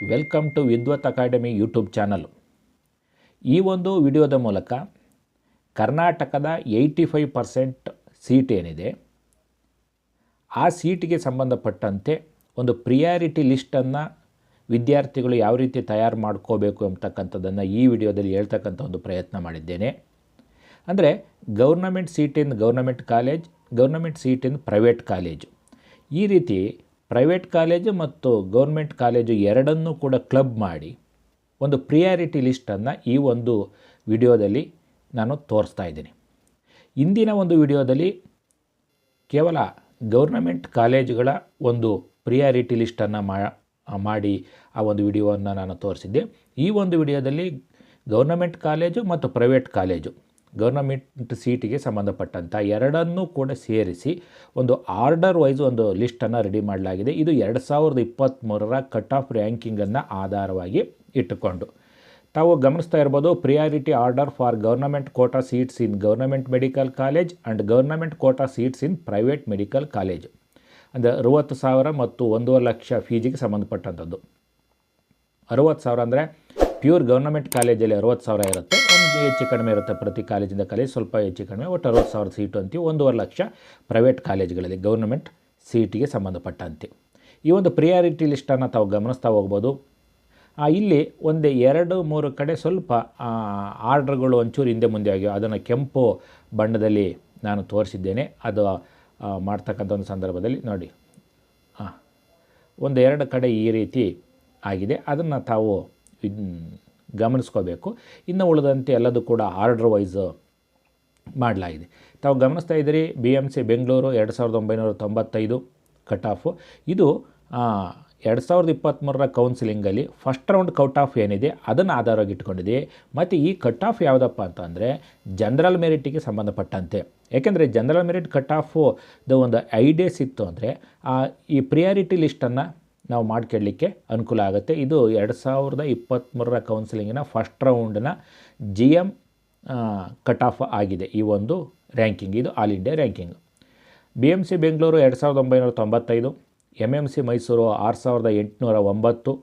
Welcome to Vidvat academy YouTube channel. ಈ ಒಂದು ವಿಡಿಯೋದ ಮೂಲಕ ಕರ್ನಾಟಕದ 85% ಸೀಟ್ ಏನಿದೆ ಆ ಸೀಟಿಗೆ ಸಂಬಂಧಪಟ್ಟಂತೆ ಒಂದು ಪ್ರಿಯಾರಿಟಿ ಲಿಸ್ಟನ್ನು ವಿದ್ಯಾರ್ಥಿಗಳು ಯಾವ ರೀತಿ ತಯಾರು ಮಾಡ್ಕೋಬೇಕು ಅಂತಕ್ಕಂಥದ್ದನ್ನು ಈ ವಿಡಿಯೋದಲ್ಲಿ ಹೇಳ್ತಕ್ಕಂಥ ಒಂದು ಪ್ರಯತ್ನ ಮಾಡಿದ್ದೇನೆ. ಅಂದರೆ government seat in government college, government seat in private college, ಈ ರೀತಿ ಪ್ರೈವೇಟ್ ಕಾಲೇಜು ಮತ್ತು ಗೌರ್ಮೆಂಟ್ ಕಾಲೇಜು ಎರಡನ್ನೂ ಕೂಡ ಕ್ಲಬ್ ಮಾಡಿ ಒಂದು ಪ್ರಿಯಾರಿಟಿ ಲಿಸ್ಟನ್ನು ಈ ಒಂದು ವಿಡಿಯೋದಲ್ಲಿ ನಾನು ತೋರಿಸ್ತಾ ಇದ್ದೀನಿ. ಇಂದಿನ ಒಂದು ವಿಡಿಯೋದಲ್ಲಿ ಕೇವಲ ಗೌರ್ನಮೆಂಟ್ ಕಾಲೇಜುಗಳ ಒಂದು ಪ್ರಿಯಾರಿಟಿ ಲಿಸ್ಟನ್ನು ಮಾಡಿ ಆ ಒಂದು ವಿಡಿಯೋವನ್ನು ನಾನು ತೋರಿಸಿದ್ದೆ. ಈ ಒಂದು ವಿಡಿಯೋದಲ್ಲಿ ಗೌರ್ನಮೆಂಟ್ ಕಾಲೇಜು ಮತ್ತು ಪ್ರೈವೇಟ್ ಕಾಲೇಜು ಗೌರ್ನಮೆಂಟ್ ಸೀಟಿಗೆ ಸಂಬಂಧಪಟ್ಟಂಥ ಎರಡನ್ನೂ ಕೂಡ ಸೇರಿಸಿ ಒಂದು ಆರ್ಡರ್ ವೈಸ್ ಒಂದು ಲಿಸ್ಟನ್ನು ರೆಡಿ ಮಾಡಲಾಗಿದೆ. ಇದು 2023 ಕಟ್ ಆಫ್ ರ್ಯಾಂಕಿಂಗನ್ನು ಆಧಾರವಾಗಿ ಇಟ್ಟುಕೊಂಡು ತಾವು ಗಮನಿಸ್ತಾ ಇರ್ಬೋದು. Priority order for government quota seats in government medical college and government quota seats in private medical college. ಅಂದರೆ 60,000 ಮತ್ತು 1.5 ಲಕ್ಷ ಫೀಜಿಗೆ ಸಂಬಂಧಪಟ್ಟಂಥದ್ದು. 60,000 ಅಂದರೆ ಪ್ಯೂರ್ ಗೌರ್ನಮೆಂಟ್ ಕಾಲೇಜಲ್ಲಿ 60,000 ಇರುತ್ತೆ, ಒಂದು ಹೆಚ್ಚು ಕಡಿಮೆ ಇರುತ್ತೆ ಪ್ರತಿ ಕಾಲೇಜಿಂದ ಕಾಲೇಜ್, ಸ್ವಲ್ಪ ಹೆಚ್ಚು ಕಡಿಮೆ, ಒಟ್ಟು 60,000 ಸೀಟು ಅಂತೀವಿ. 1.5 ಲಕ್ಷ ಪ್ರೈವೇಟ್ ಕಾಲೇಜುಗಳಲ್ಲಿ ಗೌರ್ನಮೆಂಟ್ ಸೀಟಿಗೆ ಸಂಬಂಧಪಟ್ಟಂತೆ ಈ ಒಂದು ಪ್ರಿಯಾರಿಟಿ ಲಿಸ್ಟನ್ನು ತಾವು ಗಮನಿಸ್ತಾ ಹೋಗ್ಬೋದು. ಇಲ್ಲಿ ಒಂದು 2-3 ಕಡೆ ಸ್ವಲ್ಪ ಆರ್ಡ್ರ್ಗಳು ಒಂಚೂರು ಹಿಂದೆ ಮುಂದೆ ಆಗಿವೆ. ಅದನ್ನು ಕೆಂಪು ಬಣ್ಣದಲ್ಲಿ ನಾನು ತೋರಿಸಿದ್ದೇನೆ. ಅದು ಮಾಡ್ತಕ್ಕಂಥ ಒಂದು ಸಂದರ್ಭದಲ್ಲಿ ನೋಡಿ, 1-2 ಕಡೆ ಈ ರೀತಿ ಆಗಿದೆ. ಅದನ್ನು ತಾವು ಗಮನಿಸ್ಕೋಬೇಕು. ಇನ್ನು ಉಳಿದಂತೆ ಎಲ್ಲದೂ ಕೂಡ ಆರ್ಡ್ರ್ ವೈಸ್ ಮಾಡಲಾಗಿದೆ. ತಾವು ಗಮನಿಸ್ತಾ ಇದ್ದೀರಿ, BMC ಬೆಂಗಳೂರು 2995 ಕಟ್ ಆಫು. ಇದು 2023 ಕೌನ್ಸಿಲಿಂಗಲ್ಲಿ ಫಸ್ಟ್ ರೌಂಡ್ ಕಟ್ ಆಫ್ ಏನಿದೆ ಅದನ್ನು ಆಧಾರವಾಗಿ ಇಟ್ಕೊಂಡಿದೆ. ಮತ್ತು ಈ ಕಟ್ ಆಫ್ ಯಾವುದಪ್ಪ ಅಂತಂದರೆ ಜನರಲ್ ಮೆರಿಟಿಗೆ ಸಂಬಂಧಪಟ್ಟಂತೆ. ಏಕೆಂದರೆ ಜನರಲ್ ಮೆರಿಟ್ ಕಟ್ ಆಫು ಒಂದು ಐಡಿಯಾ ಸಿಕ್ತು ಅಂದರೆ ಈ ಪ್ರಿಯಾರಿಟಿ ಲಿಸ್ಟನ್ನು ನಾವು ಮಾಡ್ಕೊಳ್ಳಿಕ್ಕೆ ಅನುಕೂಲ ಆಗುತ್ತೆ. ಇದು 2023 ಕೌನ್ಸಿಲಿಂಗಿನ ಫಸ್ಟ್ ರೌಂಡ್ನ GM ಕಟ್ ಆಫ್ ಆಗಿದೆ ಈ ಒಂದು ರ್ಯಾಂಕಿಂಗ್. ಇದು all India ranking. BMC Bengaluru 2995, MMC Mysuru 6809,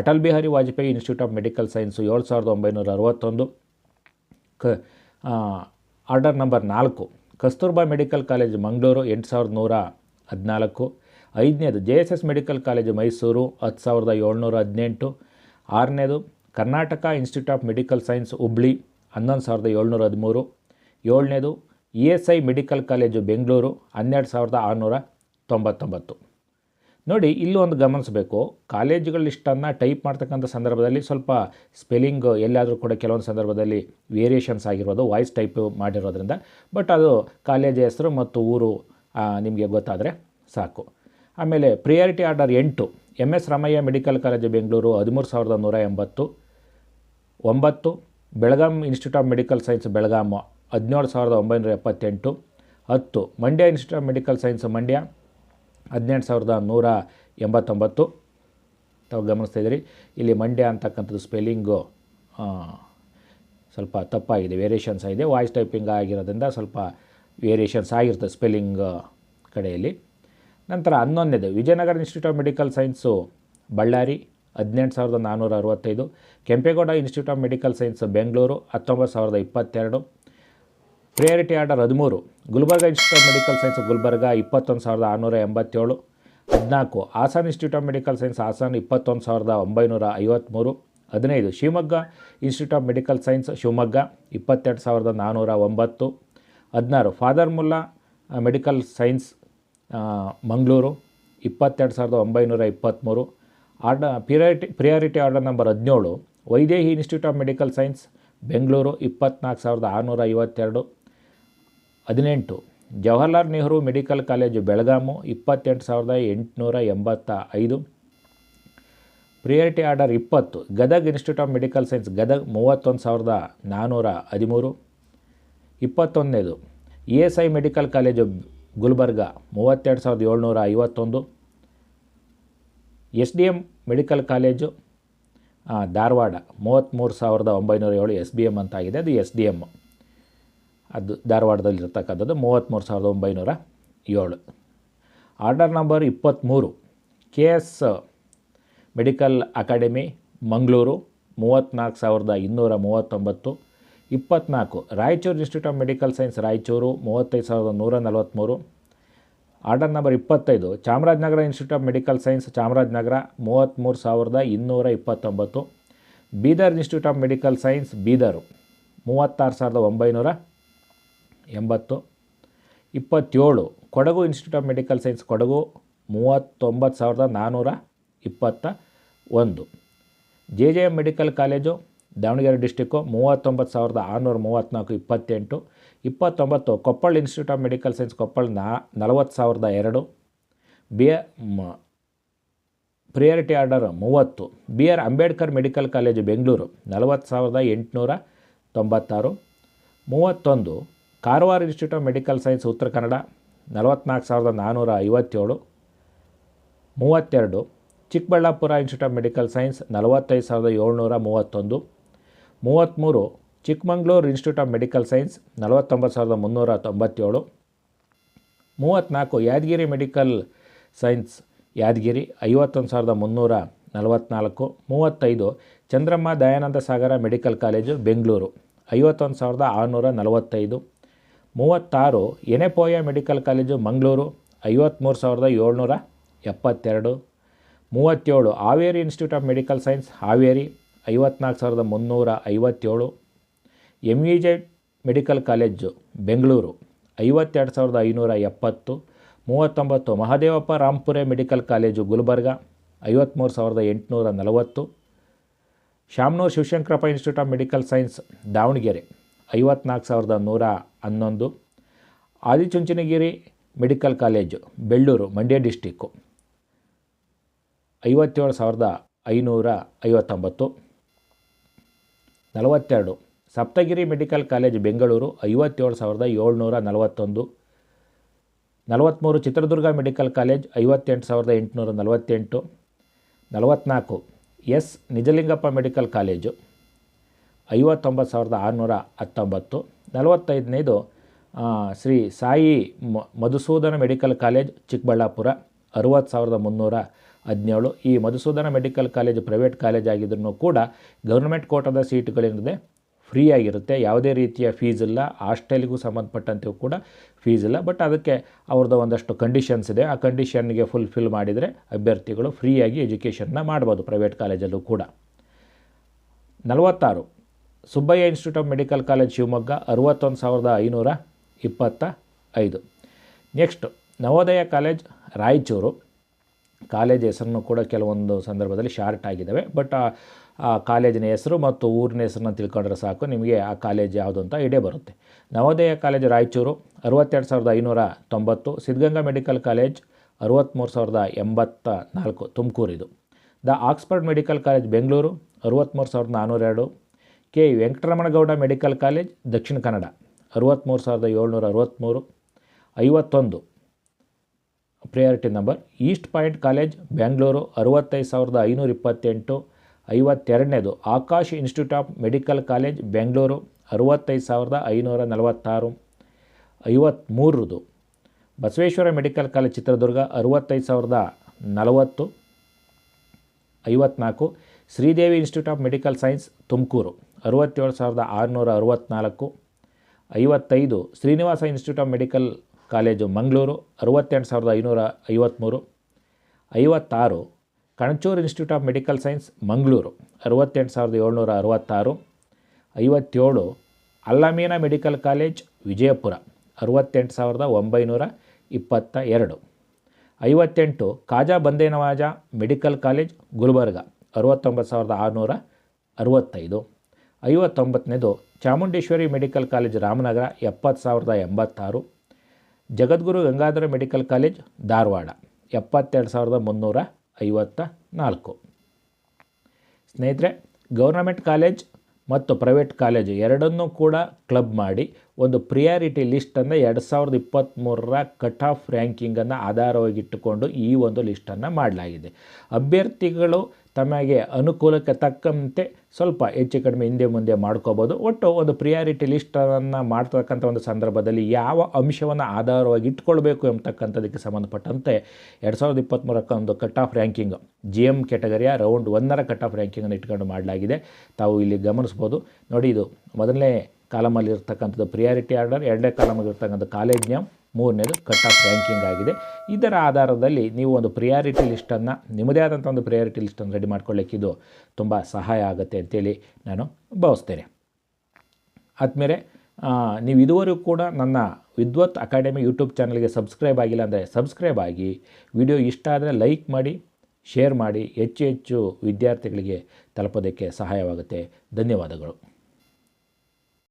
Atal Bihari Vajpayee institute of medical science 7961, order number 4 Kasturba medical college Mangaluru 8114, 5ನೇದು JSS ಮೆಡಿಕಲ್ ಕಾಲೇಜು ಮೈಸೂರು 10,718, 6ನೇದು Karnataka institute of medical science Hubli 11,713, 7ನೇದು ESI ಮೆಡಿಕಲ್ ಕಾಲೇಜು ಬೆಂಗಳೂರು 12,699. ನೋಡಿ, ಇಲ್ಲೊಂದು ಗಮನಿಸಬೇಕು, ಕಾಲೇಜುಗಳ ಲಿಸ್ಟನ್ನು ಟೈಪ್ ಮಾಡ್ತಕ್ಕಂಥ ಸಂದರ್ಭದಲ್ಲಿ ಸ್ವಲ್ಪ ಸ್ಪೆಲ್ಲಿಂಗ್ ಎಲ್ಲಾದರೂ ಕೂಡ ಕೆಲವೊಂದು ಸಂದರ್ಭದಲ್ಲಿ ವೇರಿಯೇಷನ್ಸ್ ಆಗಿರೋದು, ವಾಯ್ಸ್ ಟೈಪ್ ಮಾಡಿರೋದ್ರಿಂದ. ಬಟ್ ಅದು ಕಾಲೇಜ್ ಹೆಸರು ಮತ್ತು ಊರು ನಿಮಗೆ ಗೊತ್ತಾದರೆ ಸಾಕು. ಆಮೇಲೆ priority order 8 MS Ramaiah medical college Bengaluru 13,180, 9 Belgaum institute of medical science Belgaum 17,978, 10 Mandya institute of medical science Mandya 18,189. ತಾವು ಗಮನಿಸ್ತಾಯಿದ್ದೀರಿ, ಇಲ್ಲಿ ಮಂಡ್ಯ ಅಂತಕ್ಕಂಥದ್ದು ಸ್ಪೆಲ್ಲಿಂಗು ಸ್ವಲ್ಪ ತಪ್ಪಾಗಿದೆ, ವೇರಿಯೇಷನ್ಸ್ ಆಗಿದೆ. ವಾಯ್ಸ್ ಟೈಪಿಂಗ್ ಆಗಿರೋದ್ರಿಂದ ಸ್ವಲ್ಪ ವೇರಿಯೇಷನ್ಸ್ ಆಗಿರ್ತದೆ ಸ್ಪೆಲ್ಲಿಂಗ್ ಕಡೆಯಲ್ಲಿ. ನಂತರ 11ನೇದು Vijayanagara institute of medical science Ballari 18,465, Kempegowda institute of medical science Bengaluru 19,022. Priority order 13 Gulbarga institute of medical science Gulbarga 21,687, 14 Hassan institute of medical science Hassan 21,953, 15 Shivamogga institute of medical science Shivamogga 22,409, 16 father Muller medical science Mangaluru 22,923. Priority order number 17 Vaidehi institute of medical science Bengaluru 24,652, 18 Jawaharlal Nehru medical college Belgaum 28,885. Priority order 20 Gadag institute of medical science Gadag 31,413, 21ನೇದು ESI medical college Gulbarga 32,751, SDM medical college Dharwad 33,907, SBM ಅಂತಾಗಿದೆ, ಅದು SDM, ಅದು ಧಾರವಾಡದಲ್ಲಿರ್ತಕ್ಕಂಥದ್ದು 33,907. Order number 23 KS medical academy Mangaluru 34,239. 24 Raichur institute of medical science Raichur 35,143. Order number 25 Chamarajanagar institute of medical science Chamarajanagar 33,229. Bidar institute of medical science Bidar 36,980. 27 Kodagu institute of medical science Kodagu 39,421. JJM medical college Davanagere district 39,634. 28 Koppal institute of medical science Koppal 40,002. Priority order 30 BR Ambedkar medical college Bengaluru 40,896. 31 Karwar institute of medical science Uttara Kannada 44,457. 32 Chikkaballapur institute of medical science 45,731. 33 Chikkamagaluru institute of medical science 49,397. 34 Yadgir medical science Yadgir 51,344. 35 Chandramma Dayananda Sagar medical college Bengaluru 51,645. 36 Yenepoya medical college Mangaluru 53,772. 37 Haveri institute of medical science Haveri 54,357. MVJ medical college Bengaluru 52,570. 39 Mahadevappa Rampure medical college Gulbarga 53,840. Shamanur Shivashankarappa institute of medical science Davanagere 54,111. Adichunchanagiri medical college Bellur Mandya district 57,559. 42 Saptagiri medical college Bengaluru 57,741. 43 Chitradurga medical college 58,848. 44 S Nijalingappa medical college 59,619. 45ನೇದು Shri Sai Madhusudana medical college Chikkaballapur 60,317. ಈ Madhusudana medical college private college ಆಗಿದ್ರೂ ಕೂಡ government ಕೋಟಾದ ಸೀಟುಗಳಿಂದ free ಆಗಿರುತ್ತೆ, ಯಾವುದೇ ರೀತಿಯ fees ಇಲ್ಲ. ಹಾಸ್ಟೆಲ್ಗೂ ಸಂಬಂಧಪಟ್ಟಂತೆಯೂ ಕೂಡ fees ಇಲ್ಲ. ಬಟ್ ಅದಕ್ಕೆ ಅವ್ರದ್ದು ಒಂದಷ್ಟು ಕಂಡೀಷನ್ಸ್ ಇದೆ. ಆ ಕಂಡೀಷನ್ಗೆ ಫುಲ್ಫಿಲ್ ಮಾಡಿದರೆ ಅಭ್ಯರ್ಥಿಗಳು ಫ್ರೀಯಾಗಿ ಎಜುಕೇಷನ್ನ ಮಾಡ್ಬೋದು ಪ್ರೈವೇಟ್ ಕಾಲೇಜಲ್ಲೂ ಕೂಡ. 46 Subbaiah institute of medical college Shivamogga 61,525. Next Navodaya college Raichur. College ಹೆಸರನ್ನು ಕೂಡ ಕೆಲವೊಂದು ಸಂದರ್ಭದಲ್ಲಿ ಶಾರ್ಟ್ ಆಗಿದ್ದಾವೆ. ಬಟ್ ಆ ಕಾಲೇಜಿನ ಹೆಸರು ಮತ್ತು ಊರಿನ ಹೆಸರನ್ನ ತಿಳ್ಕೊಂಡ್ರೆ ಸಾಕು, ನಿಮಗೆ ಆ ಕಾಲೇಜ್ ಯಾವುದು ಅಂತ ಐಡಿಯಾ ಬರುತ್ತೆ. Navodaya college Raichur 62,590. Siddaganga medical college 63,084 ತುಮಕೂರಿದು. The Oxford medical college Bengaluru 63,402. K Venkataramanagowda medical college Dakshina Kannada 63,763. 51 priority number East Point college Bengaluru 65,528. 52ನೇದು Akash institute of medical college Bengaluru 65,546. 53ದು Basaveshwara medical college Chitradurga 65,040. 54 Sridevi institute of medical science Tumakuru 67,664. 55 Srinivasa institute of medical college Mangaluru 68,553. 56 Kanachur institute of medical science Mangaluru 68,766. 57 Al Ameen medical college Vijayapura 68,922. 58 Khaja Bandanawaz medical college Gulbarga 69,665. 59ನೇದು Chamundeshwari medical college Ramanagara 70,086. Jagadguru Gangadhara medical college Dharwad 72,354. ಸ್ನೇಹಿತರೆ, government college ಮತ್ತು private college ಎರಡನ್ನೂ ಕೂಡ club ಮಾಡಿ ಒಂದು priority ಲಿಸ್ಟನ್ನು 2023ರ ಕಟ್ ಆಫ್ ರ್ಯಾಂಕಿಂಗನ್ನು ಆಧಾರವಾಗಿಟ್ಟುಕೊಂಡು ಈ ಒಂದು ಲಿಸ್ಟನ್ನು ಮಾಡಲಾಗಿದೆ. ಅಭ್ಯರ್ಥಿಗಳು ತಮಗೆ ಅನುಕೂಲಕ್ಕೆ ತಕ್ಕಂತೆ ಸ್ವಲ್ಪ ಹೆಚ್ಚು ಕಡಿಮೆ ಹಿಂದೆ ಮುಂದೆ ಮಾಡ್ಕೋಬೋದು. ಒಟ್ಟು ಒಂದು ಪ್ರಿಯಾರಿಟಿ ಲಿಸ್ಟನ್ನು ಮಾಡ್ತಕ್ಕಂಥ ಒಂದು ಸಂದರ್ಭದಲ್ಲಿ ಯಾವ ಅಂಶವನ್ನು ಆಧಾರವಾಗಿ ಇಟ್ಕೊಳ್ಬೇಕು ಎಂಬತಕ್ಕಂಥದಕ್ಕೆ ಸಂಬಂಧಪಟ್ಟಂತೆ 2023ರ ಒಂದು ಕಟ್ ಆಫ್ ರ್ಯಾಂಕಿಂಗ್ GM ಕ್ಯಾಟಗರಿಯ ರೌಂಡ್ 1ರ ಕಟ್ ಆಫ್ ರ್ಯಾಂಕಿಂಗನ್ನು ಇಟ್ಕೊಂಡು ಮಾಡಲಾಗಿದೆ. ತಾವು ಇಲ್ಲಿ ಗಮನಿಸ್ಬೋದು ನೋಡಿ, ಇದು ಮೊದಲನೇ ಕಾಲಮಲ್ಲಿ ಇರ್ತಕ್ಕಂಥದ್ದು ಪ್ರಿಯಾರಿಟಿ ಆರ್ಡರ್, ಎರಡನೇ ಕಾಲಮಲ್ಲಿ ಇರ್ತಕ್ಕಂಥ ಕಾಲೇಜ್ ನೇಮ್, ಮೂರನೇದು ಕಟ್ ಆಫ್ ರ್ಯಾಂಕಿಂಗ್ ಆಗಿದೆ. ಇದರ ಆಧಾರದಲ್ಲಿ ನೀವು ಒಂದು ಪ್ರಿಯಾರಿಟಿ ಲಿಸ್ಟನ್ನು, ನಿಮ್ಮದೇ ಆದಂಥ ಒಂದು ಪ್ರಿಯಾರಿಟಿ ಲಿಸ್ಟನ್ನು ರೆಡಿ ಮಾಡ್ಕೊಳ್ಳಿಕ್ಕೆ ಇದು ತುಂಬ ಸಹಾಯ ಆಗುತ್ತೆ ಅಂತೇಳಿ ನಾನು ಭಾವಿಸ್ತೇನೆ. ಆದಮೇಲೆ ನೀವು ಇದುವರೆಗೂ ಕೂಡ ನನ್ನ ವಿದ್ವತ್ ಅಕಾಡೆಮಿ ಯೂಟ್ಯೂಬ್ ಚಾನಲ್ಗೆ ಸಬ್ಸ್ಕ್ರೈಬ್ ಆಗಿಲ್ಲ ಅಂದರೆ ಸಬ್ಸ್ಕ್ರೈಬ್ ಆಗಿ, ವಿಡಿಯೋ ಇಷ್ಟ ಆದರೆ ಲೈಕ್ ಮಾಡಿ, ಶೇರ್ ಮಾಡಿ, ಹೆಚ್ಚು ಹೆಚ್ಚು ವಿದ್ಯಾರ್ಥಿಗಳಿಗೆ ತಲುಪೋದಕ್ಕೆ ಸಹಾಯವಾಗುತ್ತೆ. ಧನ್ಯವಾದಗಳು.